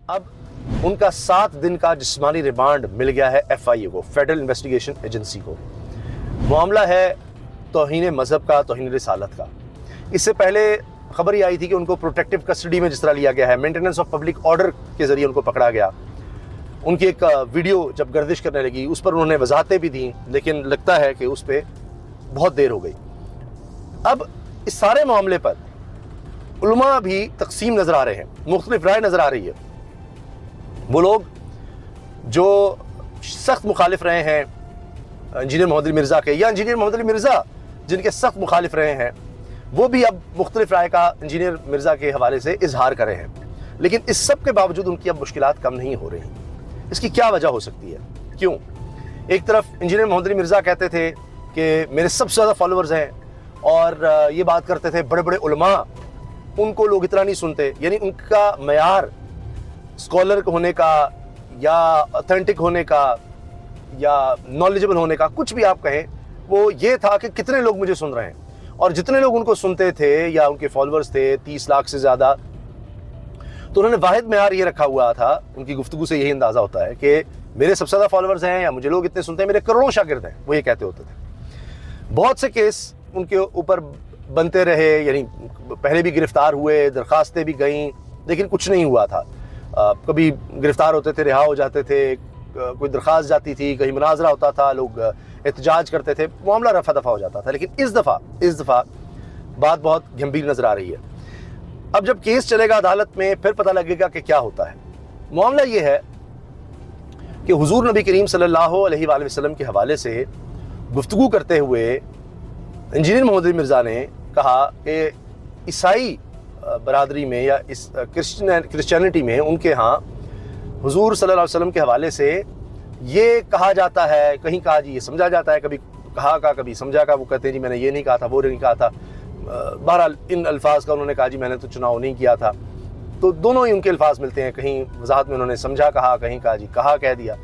اب ان کا 7 دن کا جسمانی ریمانڈ مل گیا ہے FIA کو، فیڈرل انویسٹیگیشن ایجنسی کو۔ معاملہ ہے توہین مذہب کا، توہین رسالت کا۔ اس سے پہلے خبر یہ آئی تھی کہ ان کو پروٹیکٹیو کسٹڈی میں جس طرح لیا گیا ہے، مینٹیننس آف پبلک آرڈر کے ذریعے ان کو پکڑا گیا۔ ان کی ایک ویڈیو جب گردش کرنے لگی اس پر انہوں نے وضاحتیں بھی دیں، لیکن لگتا ہے کہ اس پہ بہت دیر ہو گئی۔ اب اس سارے معاملے پر علماء بھی تقسیم نظر آ رہے ہیں، مختلف رائے نظر آ رہی ہے۔ وہ لوگ جو سخت مخالف رہے ہیں انجینئر محمد علی مرزا کے، یا انجینئر محمد علی مرزا جن کے سخت مخالف رہے ہیں، وہ بھی اب مختلف رائے کا انجینئر مرزا کے حوالے سے اظہار کر رہے ہیں۔ لیکن اس سب کے باوجود ان کی اب مشکلات کم نہیں ہو رہی۔ اس کی کیا وجہ ہو سکتی ہے؟ کیوں؟ ایک طرف انجینئر محمد علی مرزا کہتے تھے کہ میرے سب سے زیادہ فالوورز ہیں، اور یہ بات کرتے تھے بڑے بڑے علماء، ان کو لوگ اتنا نہیں سنتے، یعنی ان کا معیار اسکالر ہونے کا یا اتھینٹک ہونے کا یا نالجبل ہونے کا، کچھ بھی آپ کہیں، وہ یہ تھا کہ کتنے لوگ مجھے سن رہے ہیں۔ اور جتنے لوگ ان کو سنتے تھے یا ان کے فالوورز تھے 30 لاکھ سے زیادہ، تو انہوں نے واحد معیار یہ رکھا ہوا تھا، ان کی گفتگو سے یہی اندازہ ہوتا ہے کہ میرے سب سے زیادہ فالوورز ہیں یا مجھے لوگ اتنے سنتے ہیں، میرے کروڑوں شاگرد ہیں، وہ یہ کہتے ہوتے تھے۔ بہت سے کیس ان کے اوپر بنتے رہے، یعنی پہلے بھی گرفتار ہوئے، درخواستیں بھی گئیں، لیکن کچھ نہیں ہوا تھا۔ کبھی گرفتار ہوتے تھے، رہا ہو جاتے تھے، کوئی درخواست جاتی تھی، کہیں مناظرہ ہوتا تھا، لوگ احتجاج کرتے تھے، معاملہ رفع دفع ہو جاتا تھا۔ لیکن اس دفعہ بات بہت گمبھیر نظر آ رہی ہے۔ اب جب کیس چلے گا عدالت میں، پھر پتہ لگے گا کہ کیا ہوتا ہے۔ معاملہ یہ ہے کہ حضور نبی کریم صلی اللہ علیہ وآلہ وسلم کے حوالے سے گفتگو کرتے ہوئے انجینئر محمد علی مرزا نے کہا کہ عیسائی برادری میں یا کرسچینٹی میں ان کے ہاں حضور صلی اللہ علیہ وسلم کے حوالے سے یہ کہا جاتا ہے، کہیں کہا جی یہ سمجھا جاتا ہے، کبھی کہا کا کبھی سمجھا کا، وہ کہتے ہیں جی میں نے یہ نہیں کہا تھا، وہ نہیں کہا تھا۔ بہرحال ان الفاظ کا انہوں نے کہا جی میں نے تو چناؤ نہیں کیا تھا۔ تو دونوں ہی ان کے الفاظ ملتے ہیں، کہیں وضاحت میں انہوں نے سمجھا کہا، کہیں کہا جی کہا کہہ دیا،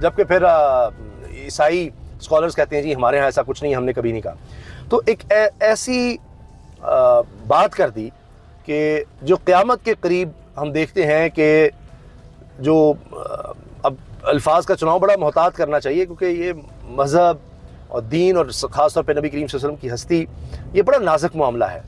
جبکہ پھر عیسائی اسکالرز کہتے ہیں جی ہمارے ہاں ایسا کچھ نہیں، ہم نے کبھی نہیں کہا۔ تو ایک ایسی بات کر دی کہ جو قیامت کے قریب ہم دیکھتے ہیں کہ جو اب الفاظ کا چناؤ بڑا محتاط کرنا چاہیے، کیونکہ یہ مذہب اور دین اور خاص طور پہ نبی کریم صلی اللہ علیہ وسلم کی ہستی، یہ بڑا نازک معاملہ ہے۔